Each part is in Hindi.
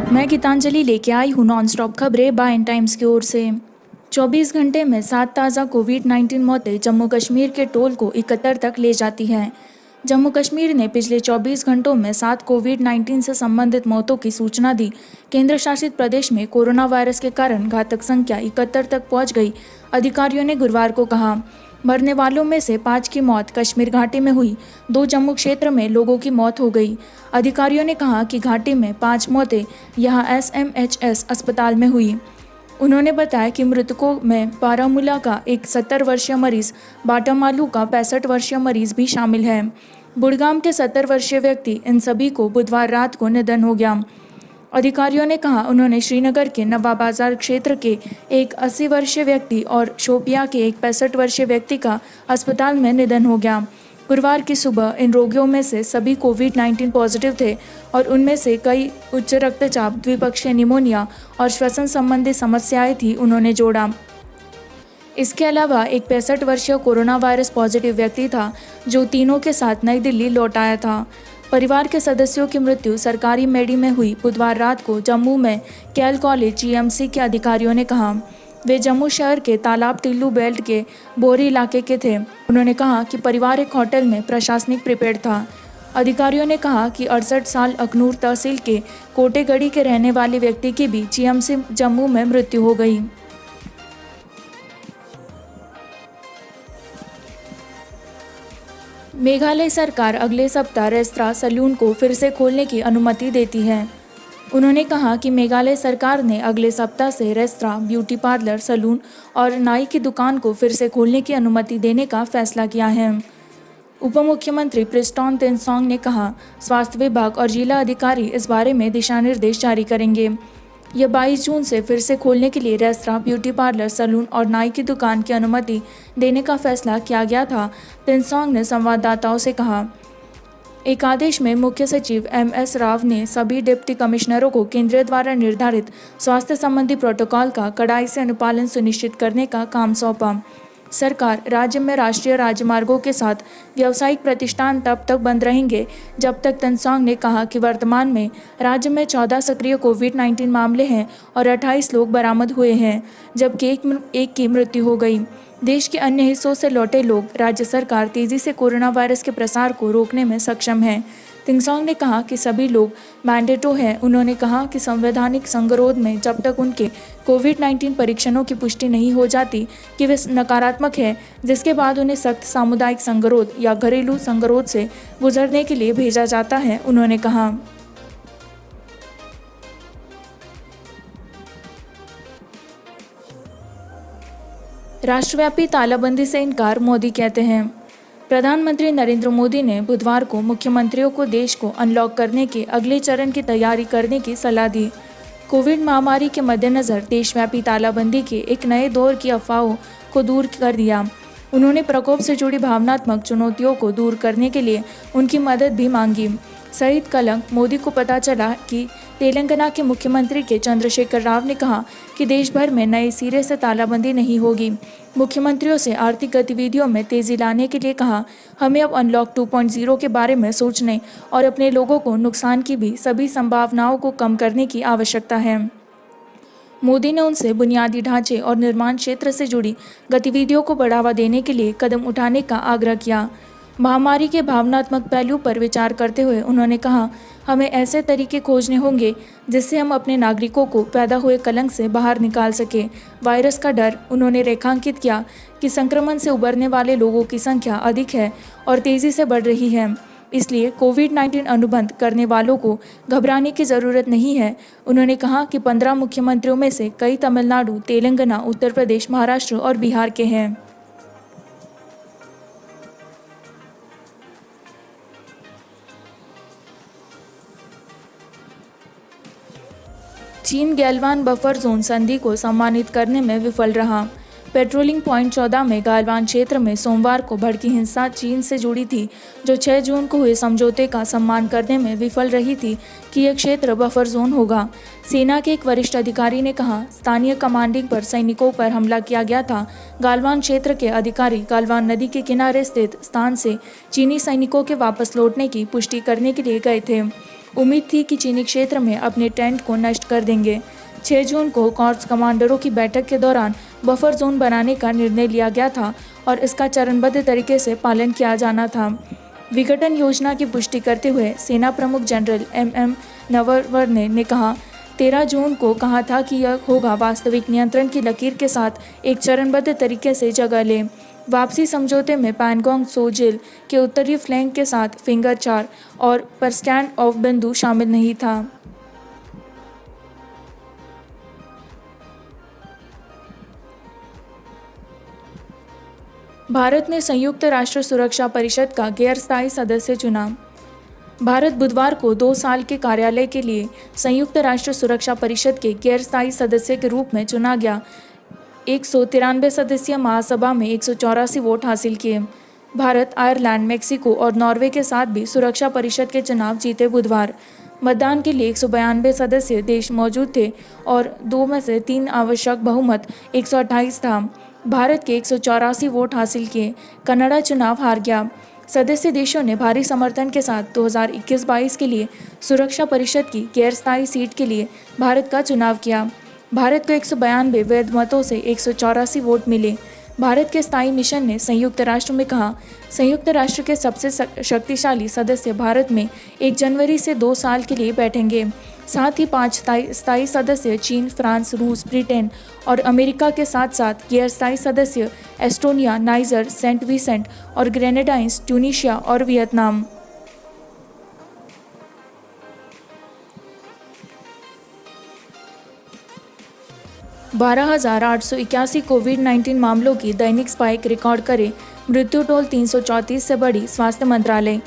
नमस्कार, मैं गीतांजलि लेके आई हूँ नॉन स्टॉप खबरें बाय इन टाइम्स की ओर से। 24 घंटे में 7 ताज़ा कोविड-19 मौतें जम्मू कश्मीर के टोल को 71 तक ले जाती हैं। जम्मू कश्मीर ने पिछले 24 घंटों में 7 कोविड-19 से संबंधित मौतों की सूचना दी। केंद्र शासित प्रदेश में कोरोना वायरस के कारण घातक संख्या 71 तक पहुंच गई। अधिकारियों ने गुरुवार को कहा, मरने वालों में से 5 की मौत कश्मीर घाटी में हुई। 2 जम्मू क्षेत्र में लोगों की मौत हो गई। अधिकारियों ने कहा कि घाटी में 5 मौतें यहां SMHS अस्पताल में हुई। उन्होंने बताया कि मृतकों में बारामूला का एक 70 वर्षीय मरीज, बाटामालू का 65 वर्षीय मरीज भी शामिल है। बुड़गाम के 70 वर्षीय व्यक्ति, इन सभी को बुधवार रात को निधन हो गया। अधिकारियों ने कहा, उन्होंने श्रीनगर के नवा बाजार क्षेत्र के एक 80 वर्षीय व्यक्ति और शोपिया के एक 65 वर्षीय व्यक्ति का अस्पताल में निधन हो गया। गुरुवार की सुबह इन रोगियों में से सभी कोविड-19 पॉजिटिव थे और उनमें से कई उच्च रक्तचाप, द्विपक्षीय निमोनिया और श्वसन संबंधी समस्याएं थी, उन्होंने जोड़ा। इसके अलावा एक 65 वर्षीय कोरोना वायरस पॉजिटिव व्यक्ति था जो तीनों के साथ नई दिल्ली लौट आया था। परिवार के सदस्यों की मृत्यु सरकारी मेडी में हुई। बुधवार रात को जम्मू में कैल कॉलेज GMC के अधिकारियों ने कहा, वे जम्मू शहर के तालाब टिल्लू बेल्ट के बोरी इलाके के थे। उन्होंने कहा कि परिवार एक होटल में प्रशासनिक प्रिपेड था। अधिकारियों ने कहा कि 68 साल अखनूर तहसील के कोटेगढ़ी के रहने वाले व्यक्ति की भी GMC जम्मू में मृत्यु हो गई। मेघालय सरकार अगले सप्ताह रेस्तरां सैलून को फिर से खोलने की अनुमति देती है। उन्होंने कहा कि मेघालय सरकार ने अगले सप्ताह से रेस्तरां, ब्यूटी पार्लर, सैलून और नाई की दुकान को फिर से खोलने की अनुमति देने का फैसला किया है। उप मुख्यमंत्री प्रिस्टोन तेनसोंग ने कहा, स्वास्थ्य विभाग और जिला अधिकारी इस बारे में दिशा निर्देश जारी करेंगे। यह 22 जून से फिर से खोलने के लिए रेस्तरां, ब्यूटी पार्लर, सैलून और नाई की दुकान की अनुमति देने का फैसला किया गया था। तेनसोंग ने संवाददाताओं से कहा, एक आदेश में मुख्य सचिव MS राव ने सभी डिप्टी कमिश्नरों को केंद्र द्वारा निर्धारित स्वास्थ्य संबंधी प्रोटोकॉल का कड़ाई से अनुपालन सुनिश्चित करने का काम सौंपा। सरकार राज्य में राष्ट्रीय राजमार्गों के साथ व्यावसायिक प्रतिष्ठान तब तक बंद रहेंगे जब तक। तेनसोंग ने कहा कि वर्तमान में राज्य में 14 सक्रिय कोविड-19 मामले हैं और 28 लोग बरामद हुए हैं, जबकि एक की मृत्यु हो गई। देश के अन्य हिस्सों से लौटे लोग, राज्य सरकार तेजी से कोरोना वायरस के प्रसार को रोकने में सक्षम है। तेनसोंग ने कहा कि सभी लोग मैंडेटो हैं। उन्होंने कहा कि संवैधानिक संगरोध में जब तक उनके कोविड-19 परीक्षणों की पुष्टि नहीं हो जाती कि वे नकारात्मक है, जिसके बाद उन्हें सख्त सामुदायिक संगरोध या घरेलू संगरोध से गुजरने के लिए भेजा जाता है, उन्होंने कहा। राष्ट्रव्यापी तालाबंदी से इनकार, मोदी कहते हैं। प्रधानमंत्री नरेंद्र मोदी ने बुधवार को मुख्यमंत्रियों को देश को अनलॉक करने के अगले चरण की तैयारी करने की सलाह दी। कोविड महामारी के मद्देनज़र देशव्यापी तालाबंदी के एक नए दौर की अफवाहों को दूर कर दिया। उन्होंने प्रकोप से जुड़ी भावनात्मक चुनौतियों को दूर करने के लिए उनकी मदद भी मांगी। शहीद कलंक, मोदी को पता चला कि तेलंगाना के मुख्यमंत्री के चंद्रशेखर राव ने कहा कि देश भर में नए सिरे से तालाबंदी नहीं होगी। मुख्यमंत्रियों से आर्थिक गतिविधियों में तेजी लाने के लिए कहा, हमें अब अनलॉक 2.0 के बारे में सोचने और अपने लोगों को नुकसान की भी सभी संभावनाओं को कम करने की आवश्यकता है। मोदी ने उनसे बुनियादी ढांचे और निर्माण क्षेत्र से जुड़ी गतिविधियों को बढ़ावा देने के लिए कदम उठाने का आग्रह किया। महामारी के भावनात्मक पहलू पर विचार करते हुए उन्होंने कहा, हमें ऐसे तरीके खोजने होंगे जिससे हम अपने नागरिकों को पैदा हुए कलंक से बाहर निकाल सकें। वायरस का डर, उन्होंने रेखांकित किया कि संक्रमण से उबरने वाले लोगों की संख्या अधिक है और तेज़ी से बढ़ रही है, इसलिए कोविड-19 अनुबंध करने वालों को घबराने की ज़रूरत नहीं है। उन्होंने कहा कि 15 मुख्यमंत्रियों में से कई तमिलनाडु, तेलंगाना, उत्तर प्रदेश, महाराष्ट्र और बिहार के हैं। चीन गैलवान बफर जोन संधि को सम्मानित करने में विफल रहा। पेट्रोलिंग पॉइंट 14 में गैलवान क्षेत्र में सोमवार को भड़की हिंसा चीन से जुड़ी थी, जो 6 जून को हुए समझौते का सम्मान करने में विफल रही थी कि यह क्षेत्र बफर जोन होगा। सेना के एक वरिष्ठ अधिकारी ने कहा, स्थानीय कमांडिंग पर सैनिकों पर हमला किया गया था। गैलवान क्षेत्र के अधिकारी गैलवान नदी के किनारे स्थित स्थान से चीनी सैनिकों के वापस लौटने की पुष्टि करने के लिए गए थे। उम्मीद थी कि चीनी क्षेत्र में अपने टेंट को नष्ट कर देंगे। 6 जून को कॉर्प्स कमांडरों की बैठक के दौरान बफर जोन बनाने का निर्णय लिया गया था और इसका चरणबद्ध तरीके से पालन किया जाना था। विघटन योजना की पुष्टि करते हुए सेना प्रमुख जनरल MM नरवणे ने कहा, 13 जून को कहा था कि यह होगा वास्तविक नियंत्रण की लकीर के साथ एक चरणबद्ध तरीके से जगह ले। वापसी समझौते में पैंगोंग त्सो झील के उत्तरी फ्लैंक के साथ फिंगर 4 और पर स्टैंड ऑफ बिंदु शामिल नहीं था। भारत ने संयुक्त राष्ट्र सुरक्षा परिषद का गैर-स्थायी सदस्य चुना। भारत बुधवार को 2 साल के कार्यालय के लिए संयुक्त राष्ट्र सुरक्षा परिषद के गैर-स्थायी सदस्य के रूप में चुना गया। 193 सदस्यीय महासभा में 184 वोट हासिल किए। भारत, आयरलैंड, मेक्सिको और नॉर्वे के साथ भी सुरक्षा परिषद के चुनाव जीते। बुधवार मतदान के लिए 192 सदस्य देश मौजूद थे और 2 में से 3 आवश्यक बहुमत 128 था। भारत के 184 वोट हासिल किए। कनाडा चुनाव हार गया। सदस्य देशों ने भारी समर्थन के साथ 2021-22 के लिए सुरक्षा परिषद की गैर-स्थायी सीट के लिए भारत का चुनाव किया। भारत को 192 वैध मतों से 184 वोट मिले। भारत के स्थायी मिशन ने संयुक्त राष्ट्र में कहा, संयुक्त राष्ट्र के सबसे शक्तिशाली सदस्य भारत में 1 जनवरी से 2 साल के लिए बैठेंगे। साथ ही 5 स्थायी सदस्य चीन, फ्रांस, रूस, ब्रिटेन और अमेरिका के साथ साथ गैर स्थायी सदस्य एस्टोनिया, नाइजर, सेंट विंसेंट और ग्रेनेडाइंस, ट्यूनीशिया और वियतनाम। बारह 881 कोविड-19 मामलों की दैनिक स्पाइक रिकॉर्ड करे। मृत्यु टोल 334 से बढ़ी। स्वास्थ्य मंत्रालय।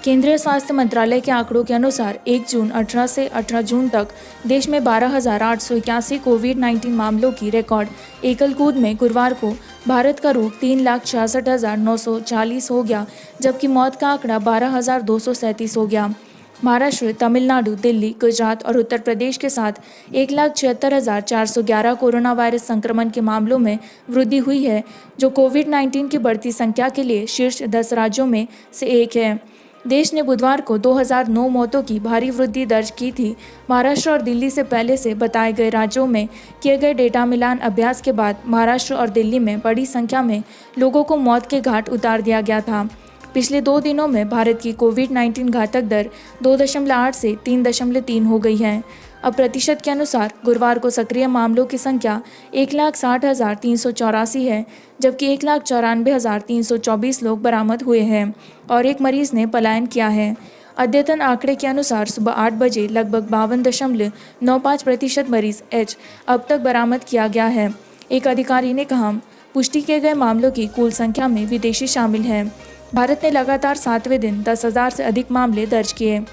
केंद्रीय स्वास्थ्य मंत्रालय के आंकड़ों के अनुसार 1 जून 18 से 18 जून तक देश में 12,881 कोविड-19 मामलों की रिकॉर्ड। एकल कूद में गुरुवार को भारत का रुख 3,66,940 हो गया, जबकि मौत का आंकड़ा 12,237 हो गया। महाराष्ट्र, तमिलनाडु, दिल्ली, गुजरात और उत्तर प्रदेश के साथ 1,76,411 कोरोना वायरस संक्रमण के मामलों में वृद्धि हुई है, जो कोविड-19 की बढ़ती संख्या के लिए शीर्ष 10 राज्यों में से एक है। देश ने बुधवार को 2009 मौतों की भारी वृद्धि दर्ज की थी। महाराष्ट्र और दिल्ली से पहले से बताए गए राज्यों में किए गए डेटा मिलान अभ्यास के बाद महाराष्ट्र और दिल्ली में बड़ी संख्या में लोगों को मौत के घाट उतार दिया गया था। पिछले 2 दिनों में भारत की कोविड-19 घातक दर 2.8 से 3.3 हो गई है। अब प्रतिशत के अनुसार गुरुवार को सक्रिय मामलों की संख्या 1,60,384 है, जबकि 1,94,324 लोग बरामद हुए हैं और एक मरीज ने पलायन किया है। अद्यतन आंकड़े के अनुसार सुबह 8 बजे लगभग 52.95% मरीज H अब तक बरामद किया गया है। एक अधिकारी ने कहा, पुष्टि किए गए मामलों की कुल संख्या में विदेशी शामिल हैं। भारत ने लगातार 7वें दिन 10,000 से अधिक मामले दर्ज किए।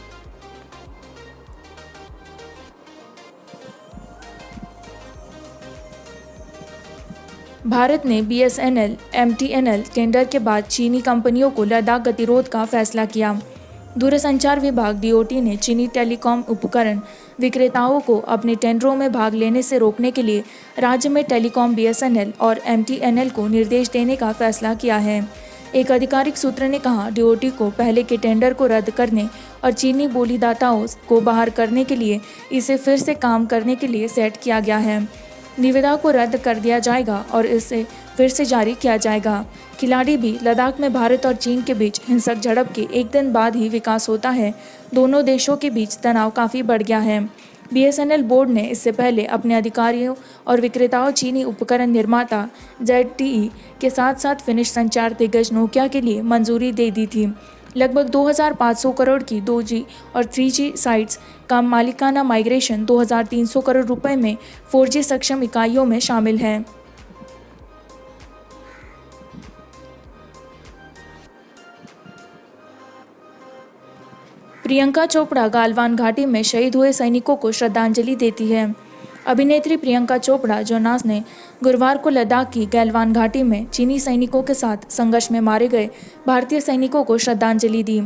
भारत ने BSNL MTNL टेंडर के बाद चीनी कंपनियों को लद्दाख गतिरोध का फैसला किया। दूरसंचार विभाग DOT ने चीनी टेलीकॉम उपकरण विक्रेताओं को अपने टेंडरों में भाग लेने से रोकने के लिए राज्य में टेलीकॉम BSNL और MTNL को निर्देश देने का फैसला किया है। एक आधिकारिक सूत्र ने कहा, DOT को पहले के टेंडर को रद्द करने और चीनी बोलीदाताओं को बाहर करने के लिए इसे फिर से काम करने के लिए सेट किया गया है। निविदा को रद्द कर दिया जाएगा और इसे फिर से जारी किया जाएगा। खिलाड़ी भी। लद्दाख में भारत और चीन के बीच हिंसक झड़प के एक दिन बाद ही विकास होता है। दोनों देशों के बीच तनाव काफ़ी बढ़ गया है। BSNL बोर्ड ने इससे पहले अपने अधिकारियों और विक्रेताओं चीनी उपकरण निर्माता ZTE के साथ साथ फिनिश संचार दिग्गज नोकिया के लिए मंजूरी दे दी थी। लगभग 2,500 करोड़ की 2G और 3G साइट्स का मालिकाना माइग्रेशन 2,300 करोड़ रुपए में 4G सक्षम इकाइयों में शामिल है। प्रियंका चोपड़ा गालवान घाटी में शहीद हुए सैनिकों को श्रद्धांजलि देती है। अभिनेत्री प्रियंका चोपड़ा जोनास ने गुरुवार को लद्दाख की गैलवान घाटी में चीनी सैनिकों के साथ संघर्ष में मारे गए भारतीय सैनिकों को श्रद्धांजलि दी।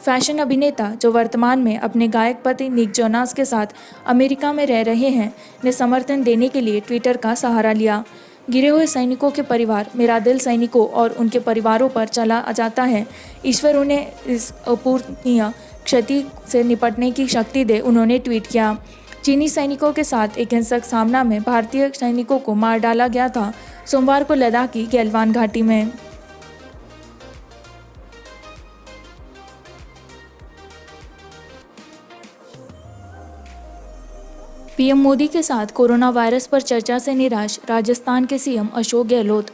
फैशन अभिनेता, जो वर्तमान में अपने गायक पति निक जोनास के साथ अमेरिका में रह रहे हैं, ने समर्थन देने के लिए ट्विटर का सहारा लिया। गिरे हुए सैनिकों के परिवार, मेरा दिल सैनिकों और उनके परिवारों पर चला जाता है। ईश्वर उन्हें इस अपूरणीय क्षति से निपटने की शक्ति दे, उन्होंने ट्वीट किया। चीनी सैनिकों के साथ एक हिंसक सामना में भारतीय सैनिकों को मार डाला गया था सोमवार को लद्दाख की गैलवान घाटी में। पीएम मोदी के साथ कोरोना वायरस पर चर्चा से निराश राजस्थान के सीएम अशोक गहलोत।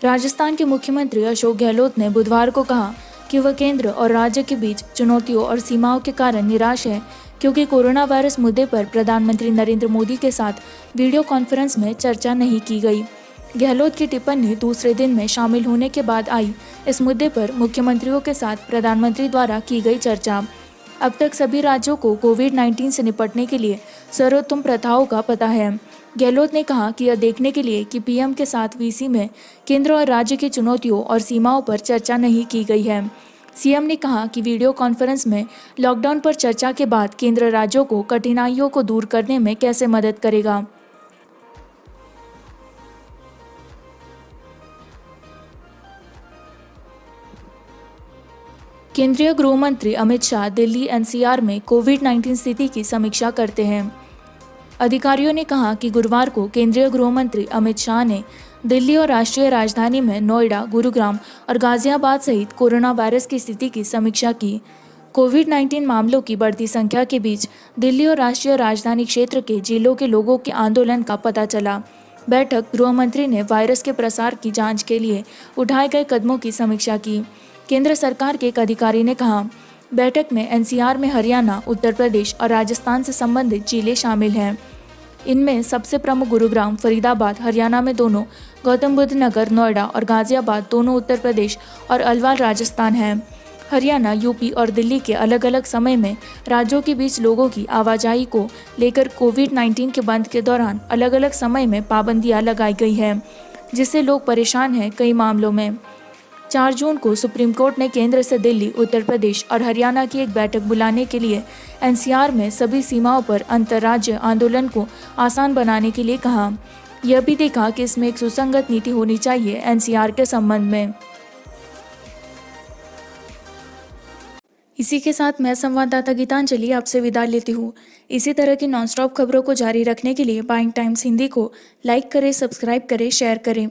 राजस्थान के मुख्यमंत्री अशोक गहलोत ने बुधवार को कहा कि वह केंद्र और राज्य के बीच चुनौतियों और सीमाओं के कारण निराश है, क्योंकि कोरोना वायरस मुद्दे पर प्रधानमंत्री नरेंद्र मोदी के साथ वीडियो कॉन्फ्रेंस में चर्चा नहीं की गई। गहलोत की टिप्पणी दूसरे दिन में शामिल होने के बाद आई। इस मुद्दे पर मुख्यमंत्रियों के साथ प्रधानमंत्री द्वारा की गई चर्चा। अब तक सभी राज्यों को कोविड-19 से निपटने के लिए सर्वोत्तम प्रथाओं का पता है। गहलोत ने कहा कि यह देखने के लिए कि पीएम के साथ वीसी में केंद्र और राज्य की चुनौतियों और सीमाओं पर चर्चा नहीं की गई है। सीएम ने कहा कि वीडियो कॉन्फ्रेंस में लॉकडाउन पर चर्चा के बाद केंद्र राज्यों को कठिनाइयों को दूर करने में कैसे मदद करेगा। केंद्रीय गृह मंत्री अमित शाह दिल्ली एनसीआर में कोविड-19 स्थिति की समीक्षा करते हैं। अधिकारियों ने कहा कि गुरुवार को केंद्रीय गृह मंत्री अमित शाह ने दिल्ली और राष्ट्रीय राजधानी में नोएडा, गुरुग्राम और गाजियाबाद सहित कोरोना वायरस की स्थिति की समीक्षा की। कोविड-19 मामलों की बढ़ती संख्या के बीच दिल्ली और राष्ट्रीय राजधानी क्षेत्र के जिलों के लोगों के आंदोलन का पता चला। बैठक गृह मंत्री ने वायरस के प्रसार की जांच के लिए उठाए गए कदमों की समीक्षा की। केंद्र सरकार के एक अधिकारी ने कहा, बैठक में एनसीआर में हरियाणा, उत्तर प्रदेश और राजस्थान से संबंधित जिले शामिल हैं। इनमें सबसे प्रमुख गुरुग्राम, फरीदाबाद हरियाणा में दोनों, गौतम बुद्ध नगर, नोएडा और गाजियाबाद दोनों उत्तर प्रदेश और अलवार राजस्थान हैं। हरियाणा, यूपी और दिल्ली के अलग अलग समय में राज्यों के बीच लोगों की आवाजाही को लेकर कोविड-19 के बंद के दौरान अलग अलग समय में पाबंदियां लगाई गई हैं, जिससे लोग परेशान हैं। कई मामलों में 4 जून को सुप्रीम कोर्ट ने केंद्र से दिल्ली, उत्तर प्रदेश और हरियाणा की एक बैठक बुलाने के लिए एनसीआर में सभी सीमाओं पर अंतर्राज्य आंदोलन को आसान बनाने के लिए कहा। यह भी देखा कि इसमें एक सुसंगत नीति होनी चाहिए एनसीआर के संबंध में। इसी के साथ मैं संवाददाता गीतांजलि आपसे विदा लेती हूँ। इसी तरह की नॉनस्टॉप खबरों को जारी रखने के लिए बाइंग टाइम्स हिंदी को लाइक करें, सब्सक्राइब करें, शेयर करें।